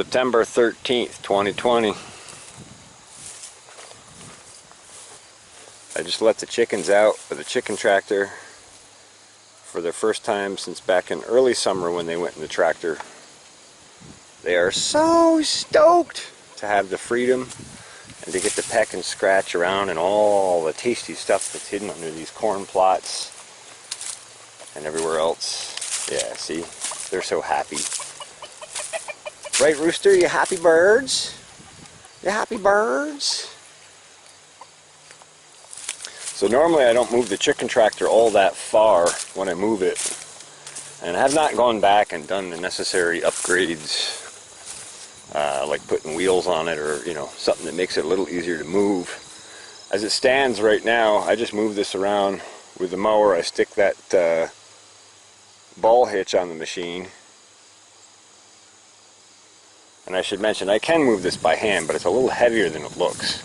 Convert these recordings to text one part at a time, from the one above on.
September 13th, 2020. I just let the chickens out with the chicken tractor for their first time since back in early summer when they went in the tractor. They are so stoked to have the freedom and to get to peck and scratch around and all the tasty stuff that's hidden under these corn plots and everywhere else. Yeah, see? They're so happy. Right, Rooster? You happy birds? You happy birds? So normally I don't move the chicken tractor all that far when I move it. And I have not gone back and done the necessary upgrades, like putting wheels on it or, you know, something that makes it a little easier to move. As it stands right now, I just move this around with the mower. I stick that ball hitch on the machine. And I should mention, I can move this by hand, but it's a little heavier than it looks.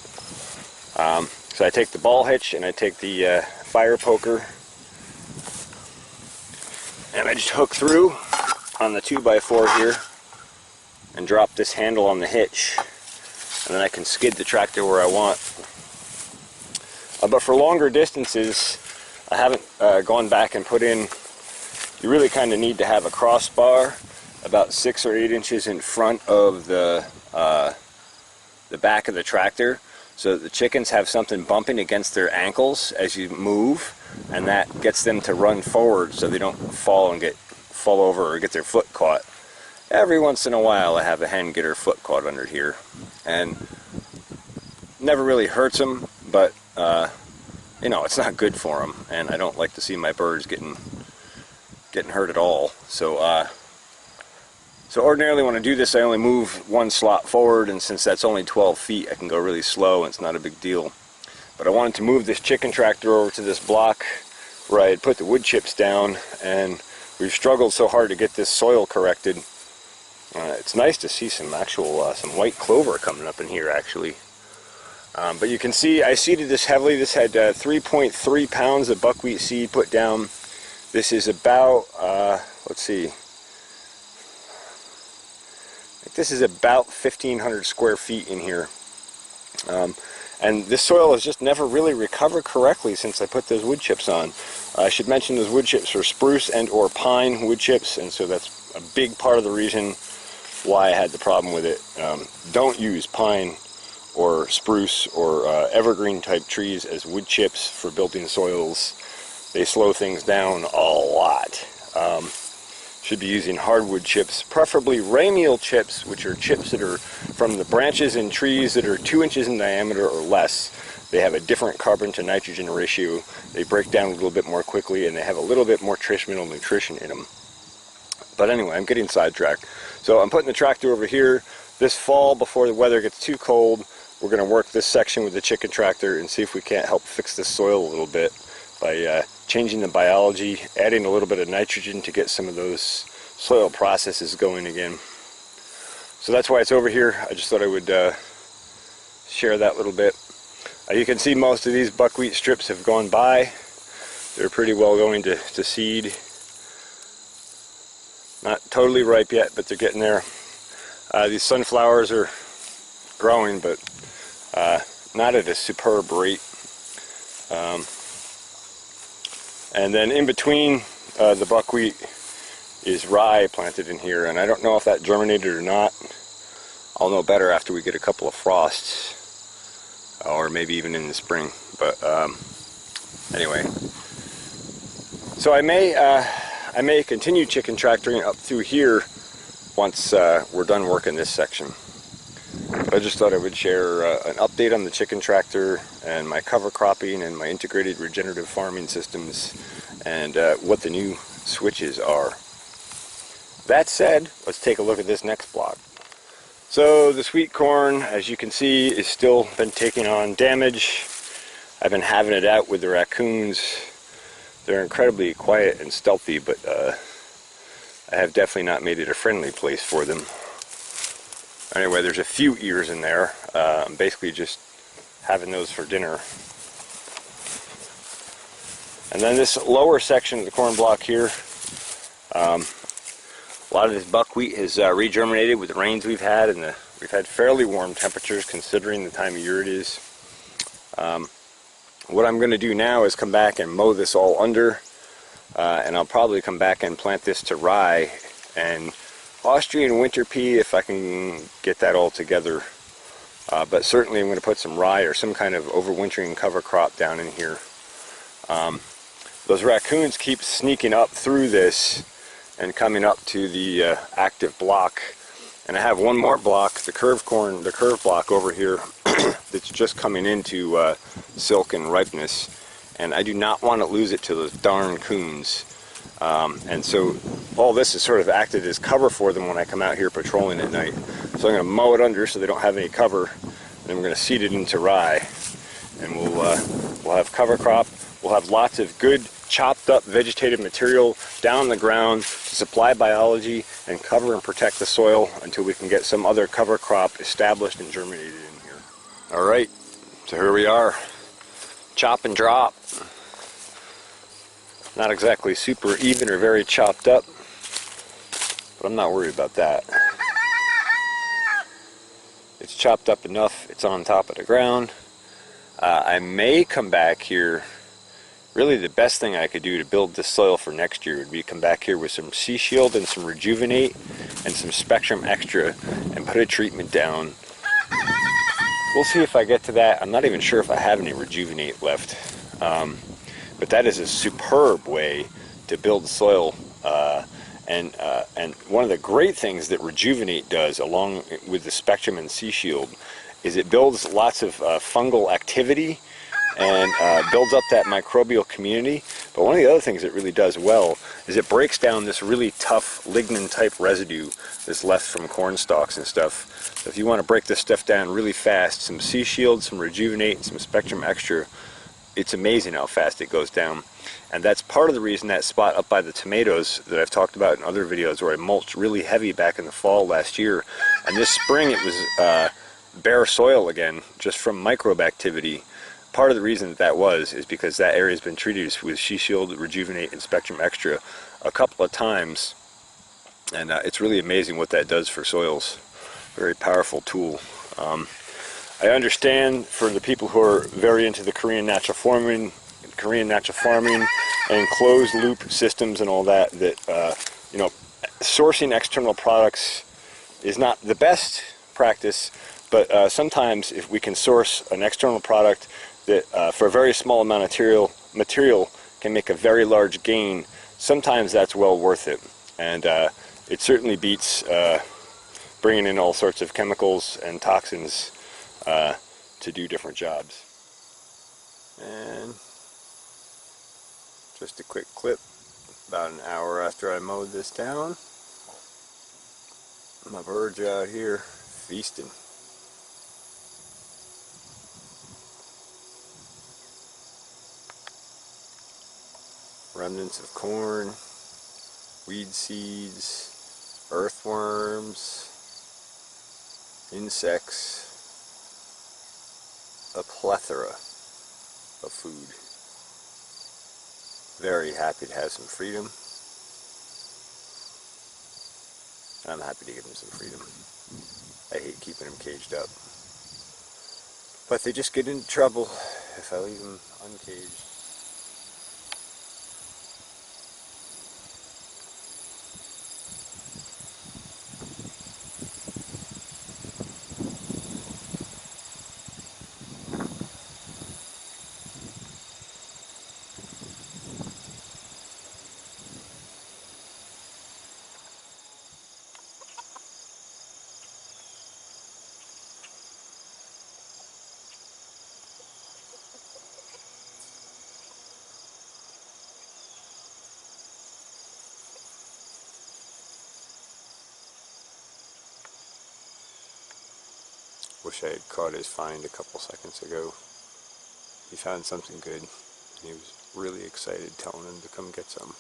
So I take the ball hitch and I take the fire poker and I just hook through on the 2x4 here and drop this handle on the hitch, and then I can skid the tractor where I want. But for longer distances, I haven't gone back and put in, you really kind of need to have a crossbar about 6 or 8 inches in front of the back of the tractor, so that the chickens have something bumping against their ankles as you move, and that gets them to run forward so they don't fall over or get their foot caught. Every once in a while I have a hen get her foot caught under here, and never really hurts them, but you know, it's not good for them, and I don't like to see my birds getting hurt at all. So ordinarily when I do this, I only move one slot forward, and since that's only 12 feet, I can go really slow and it's not a big deal. But I wanted to move this chicken tractor over to this block where I had put the wood chips down, and we've struggled so hard to get this soil corrected. It's nice to see some actual, some white clover coming up in here actually. But you can see I seeded this heavily. This had 3.3 pounds of buckwheat seed put down. This is about, let's see, this is about 1,500 square feet in here. And this soil has just never really recovered correctly since I put those wood chips on. I should mention those wood chips are spruce and or pine wood chips, and so that's a big part of the reason why I had the problem with it. Don't use pine or spruce or evergreen type trees as wood chips for building soils. They slow things down a lot. Should be using hardwood chips, preferably ramial chips, which are chips that are from the branches in trees that are 2 inches in diameter or less. They have a different carbon to nitrogen ratio. They break down a little bit more quickly, and they have a little bit more mineral nutrition in them. But anyway, I'm getting sidetracked. So I'm putting the tractor over here. This fall, before the weather gets too cold, we're going to work this section with the chicken tractor and see if we can't help fix this soil a little bit by changing the biology, adding a little bit of nitrogen to get some of those soil processes going again. So that's why it's over here. I just thought I would share that little bit. You can see most of these buckwheat strips have gone by. They're pretty well going to seed. Not totally ripe yet, but they're getting there. These sunflowers are growing, but not at a superb rate. And then in between the buckwheat is rye planted in here, and I don't know if that germinated or not. I'll know better after we get a couple of frosts, or maybe even in the spring. But anyway, so I may continue chicken tractoring up through here once we're done working this section. But I just thought I would share an update on the chicken tractor and my cover cropping and my integrated regenerative farming systems and what the new switches are. That said, let's take a look at this next block. So the sweet corn, as you can see, is still been taking on damage. I've been having it out with the raccoons. They're incredibly quiet and stealthy, but I have definitely not made it a friendly place for them. Anyway, there's a few ears in there. I'm basically just having those for dinner. And then this lower section of the corn block here, A lot of this buckwheat has regerminated with the rains we've had, and we've had fairly warm temperatures considering the time of year it is. What I'm going to do now is come back and mow this all under, and I'll probably come back and plant this to rye and Austrian winter pea if I can get that all together. But certainly I'm going to put some rye or some kind of overwintering cover crop down in here. Those raccoons keep sneaking up through this and coming up to the active block. And I have one more block, the curve block over here that's just coming into silk and ripeness. And I do not want to lose it to those darn coons. And so all this has sort of acted as cover for them when I come out here patrolling at night. So I'm going to mow it under so they don't have any cover. And then we're going to seed it into rye. And we'll have cover crop. We'll have lots of good chopped up vegetative material down the ground to supply biology and cover and protect the soil until we can get some other cover crop established and germinated in here. Alright, so here we are. Chop and drop. Not exactly super even or very chopped up, but I'm not worried about that. It's chopped up enough, it's on top of the ground. I may come back here. Really the best thing I could do to build this soil for next year would be come back here with some Sea Shield and some Rejuvenate and some Spectrum Extra and put a treatment down. We'll see if I get to that. I'm not even sure if I have any Rejuvenate left. But that is a superb way to build soil. And one of the great things that Rejuvenate does along with the Spectrum and Sea Shield is it builds lots of fungal activity and builds up that microbial community. But one of the other things it really does well is it breaks down this really tough lignin type residue that's left from corn stalks and stuff. So if you want to break this stuff down really fast, some Sea Shield, some Rejuvenate, and some Spectrum Extra, it's amazing how fast it goes down. And that's part of the reason that spot up by the tomatoes that I've talked about in other videos where I mulched really heavy back in the fall last year, and this spring it was bare soil again just from microbe activity. Part of the reason that was is because that area has been treated with Sea Shield, Rejuvenate, and Spectrum Extra a couple of times, and it's really amazing what that does for soils. Very powerful tool. I understand for the people who are very into the Korean natural farming and closed loop systems and all that, you know, sourcing external products is not the best practice, but sometimes if we can source an external product that for a very small amount of material can make a very large gain, sometimes that's well worth it. And it certainly beats bringing in all sorts of chemicals and toxins to do different jobs. And just a quick clip, about an hour after I mowed this down, my birds are out here feasting. Remnants of corn, weed seeds, earthworms, insects, a plethora of food. Very happy to have some freedom. And I'm happy to give them some freedom. I hate keeping them caged up. But they just get into trouble if I leave them uncaged. Wish I had caught his find a couple seconds ago. He found something good. He was really excited telling him to come get some.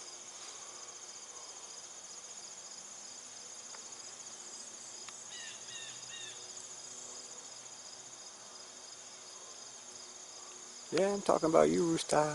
Yeah, I'm talking about you, Rooster.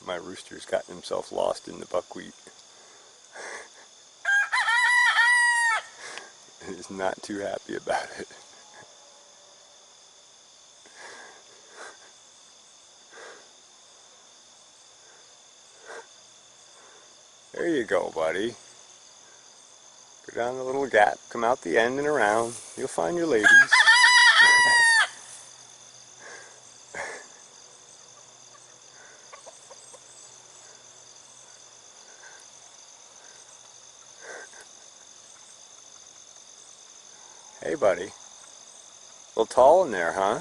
My rooster's gotten himself lost in the buckwheat. He's not too happy about it. There you go, buddy. Go down the little gap, come out the end and around. You'll find your ladies. Hey, buddy. A little tall in there, huh?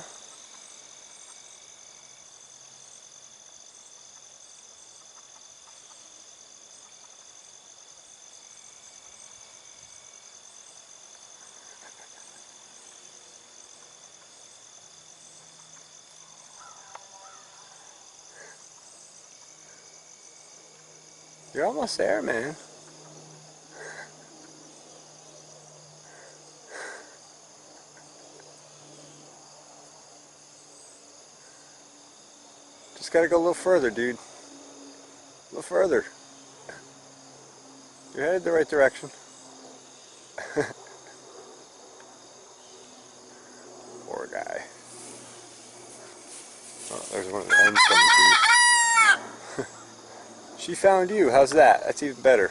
You're almost there, man. Just gotta go a little further, dude. A little further. You're headed the right direction. Poor guy. Oh, there's one of the hens coming through. She found you. How's that? That's even better.